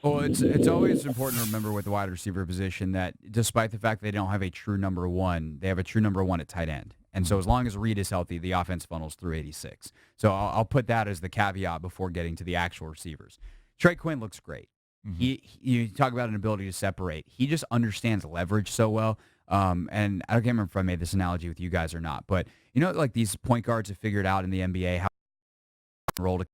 Well, it's always important to remember with the wide receiver position that despite the fact they don't have a true number one, they have a true number one at tight end. And so as long as Reed is healthy, the offense funnels through 86. So I'll put that as the caveat before getting to the actual receivers. Trey Quinn looks great. Mm-hmm. You talk about an ability to separate. He just understands leverage so well. And I can't remember if I made this analogy with you guys or not, but like these point guards have figured out in the NBA how to roll to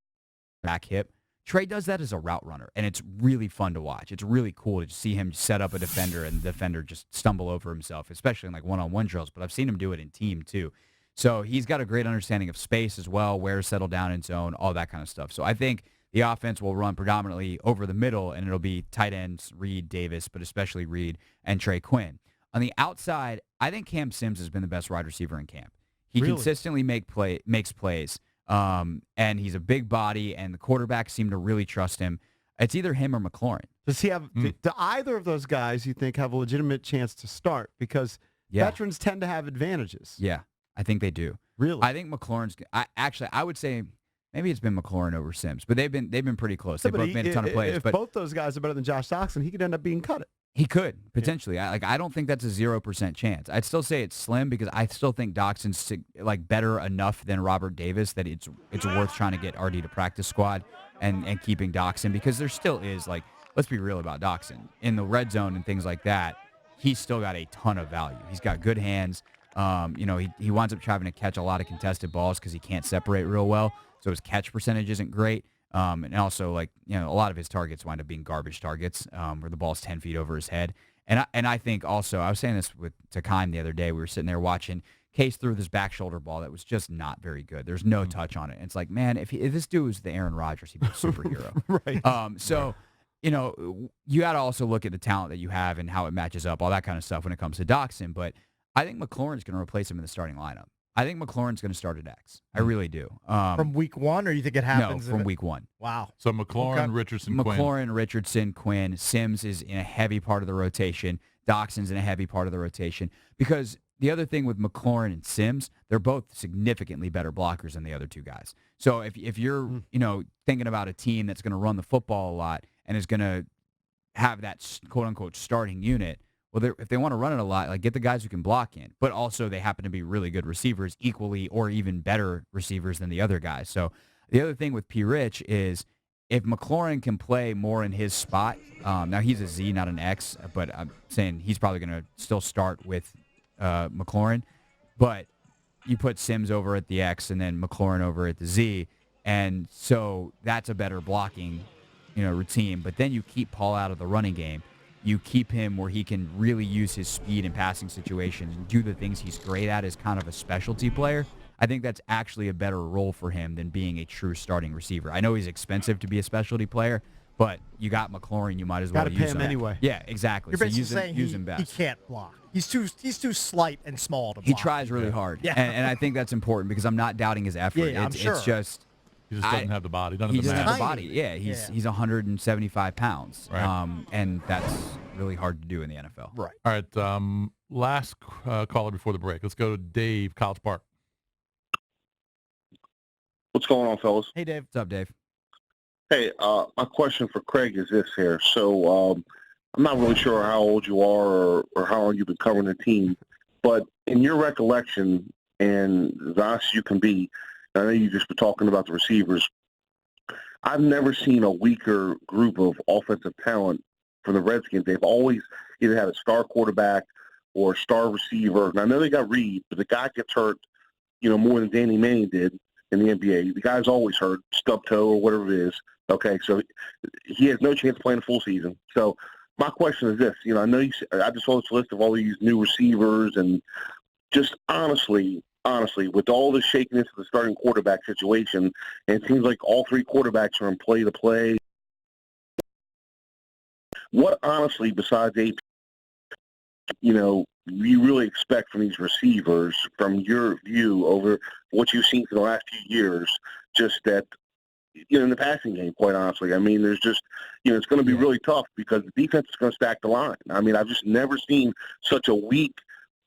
back hip. Trey does that as a route runner, and it's really fun to watch. It's really cool to see him set up a defender and the defender just stumble over himself, especially in like one-on-one drills, but I've seen him do it in team too. So he's got a great understanding of space as well, where to settle down in zone, all that kind of stuff. So I think the offense will run predominantly over the middle, and it'll be tight ends, Reed, Davis, but especially Reed and Trey Quinn. On the outside, I think Cam Sims has been the best wide receiver in camp. He Really? consistently makes plays. And he's a big body, and the quarterbacks seem to really trust him. It's either him or McLaurin. Does he have? Do either of those guys you think have a legitimate chance to start? Because Yeah. veterans tend to have advantages. Yeah, I think they do. Really? I think McLaurin's. I would say maybe it's been McLaurin over Sims, but they've been pretty close. They But both made a ton of plays. If But both those guys are better than Josh Doxson, he could end up being cut. he could potentially. I don't think that's a 0% chance. I'd still say it's slim because I still think Doxson's like better enough than Robert Davis that it's worth trying to get RD to practice squad and keeping Doxson, because there still is, like, let's be real about Doxson in the red zone and things like that. He's still got a ton of value. He's got good hands. He winds up having to catch a lot of contested balls because he can't separate real well, so his catch percentage isn't great. And also, a lot of his targets wind up being garbage targets, where the ball's 10 feet over his head. And I think also, I was saying this to Kime the other day. We were sitting there watching. Case threw this back shoulder ball that was just not very good. There's no touch on it. And it's like, man, if this dude was the Aaron Rodgers, he'd be a superhero. Right. You got to also look at the talent that you have and how it matches up, all that kind of stuff when it comes to Doxson. But I think McLaurin's going to replace him in the starting lineup. I think McLaurin's going to start at X. I really do. From week one, or you think it No, happens? from week one. Wow. So McLaurin, Okay. Richardson, Quinn. McLaurin, Richardson, Quinn, Sims is in a heavy part of the rotation. Doxson's in a heavy part of the rotation. Because the other thing with McLaurin and Sims, they're both significantly better blockers than the other two guys. So if you're thinking about a team that's going to run the football a lot and is going to have that quote unquote starting unit, well, if they want to run it a lot, like, get the guys who can block in, but also they happen to be really good receivers, equally or even better receivers than the other guys. So the other thing with P. Rich is if McLaurin can play more in his spot, now he's a Z, not an X, but I'm saying he's probably going to still start with McLaurin, but you put Sims over at the X and then McLaurin over at the Z, and so that's a better blocking routine. But then you keep Paul out of the running game. You keep him where he can really use his speed in passing situations and do the things he's great at as kind of a specialty player. I think that's actually a better role for him than being a true starting receiver. I know he's expensive to be a specialty player, but you got McLaurin, you might as well Gotta use pay him anyway. Yeah, exactly. You're So basically saying use him he best. can't block. He's too slight and small to block. He tries really hard, Yeah. and I think that's important because I'm not doubting his effort. Yeah, I'm it's sure. just He just doesn't have the body. Doesn't he have the doesn't mass. have the body. Yeah, he's 175 pounds, Right. and that's really hard to do in the NFL. Right. All right. Last caller before the break. Let's go to Dave, College Park. What's going on, fellas? Hey, Dave. What's up, Dave? Hey, my question for Craig is this here. So I'm not really sure how old you are or how long you've been covering the team, but in your recollection, and as honest as you can be, I know you just were talking about the receivers, I've never seen a weaker group of offensive talent from the Redskins. They've always either had a star quarterback or a star receiver. And I know they got Reed, but the guy gets hurt, more than Danny Manning did in the NBA. The guy's always hurt, stub toe or whatever it is. Okay, so he has no chance of playing a full season. So my question is this: I know I just saw this list of all these new receivers, and just honestly, with all the shakiness of the starting quarterback situation, and it seems like all three quarterbacks are in play to play. What honestly, besides AP, you really expect from these receivers, from your view over what you've seen for the last few years, just that, in the passing game, quite honestly. I mean, there's just, it's going to be really tough because the defense is going to stack the line. I mean, I've just never seen such a weak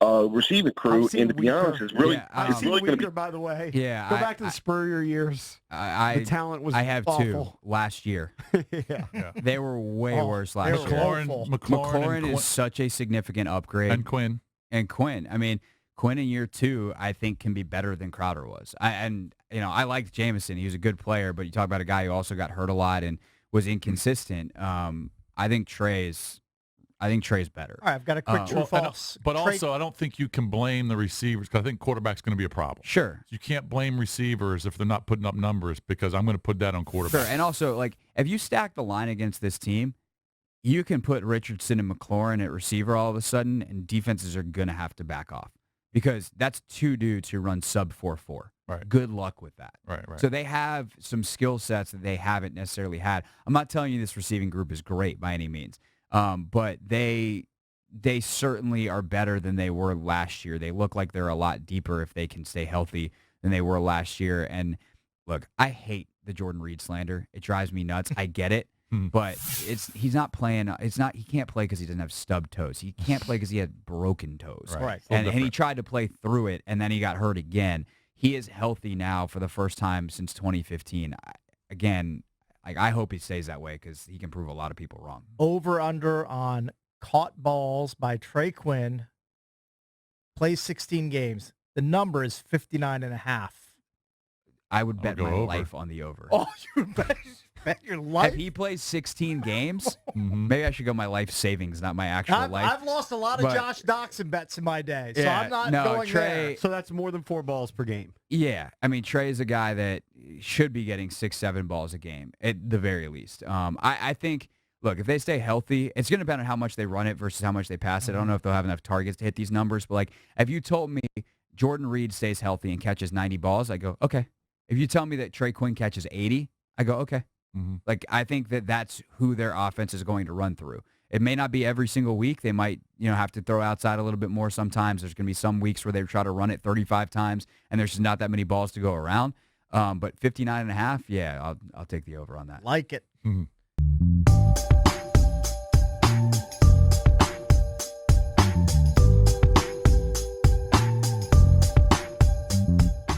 receiving crew, I've seen and to be honest, weaker. it's really Yeah, I've it's seen really going to weaker, be. by the way. Yeah, Go back to the Spurrier years. I The talent was I have awful. 2 last year. Yeah. They were way Oh, worse they last were year. awful. McLaurin and is such a significant upgrade. and Quinn. And Quinn. I mean, Quinn in year 2, I think, can be better than Crowder was. I liked Jamison. He was a good player, but you talk about a guy who also got hurt a lot and was inconsistent. I think Trey's better. All right, I've got a quick Oh. true Well, false. but Trey- also, I don't think you can blame the receivers because I think quarterback's going to be a problem. Sure. You can't blame receivers if they're not putting up numbers because I'm going to put that on quarterback. Sure. And also, like, if you stack the line against this team, you can put Richardson and McLaurin at receiver all of a sudden, and defenses are going to have to back off because that's 2 dudes who run sub 4.4. Right. Good luck with that. Right. So they have some skill sets that they haven't necessarily had. I'm not telling you this receiving group is great by any means, but they certainly are better than they were last year. They look like they're a lot deeper if they can stay healthy than they were last year. And look, I hate the Jordan Reed slander. It drives me nuts. I get it. But he's not playing. He can't play because he doesn't have stubbed toes. He can't play because he had broken toes. Right. And he tried to play through it, and then he got hurt again. He is healthy now for the first time since 2015. I hope he stays that way because he can prove a lot of people wrong. Over under on caught balls by Trey Quinn. Plays 16 games. The number is 59.5. I would bet go my over. life on the over. Oh, you bet your life. If he plays 16 games, Mhm. maybe I should go my life savings, not my actual I've, life. I've lost a lot of But- Josh Doxson bets in my day, so Yeah, I'm not no, going Trey- there. So that's more than 4 balls per game. Yeah, I mean Trey is a guy that should be getting 6-7 balls a game at the very least. I think. Look, if they stay healthy, it's going to depend on how much they run it versus how much they pass it. I don't know if they'll have enough targets to hit these numbers, but like if you told me Jordan Reed stays healthy and catches 90 balls, I go okay. If you tell me that Trey Quinn catches 80, I go okay. Mhm. Like I think that's who their offense is going to run through. It may not be every single week. They might, have to throw outside a little bit more sometimes. There's going to be some weeks where they try to run it 35 times and there's just not that many balls to go around. But 59.5, yeah, I'll take the over on that. Like it. Mhm.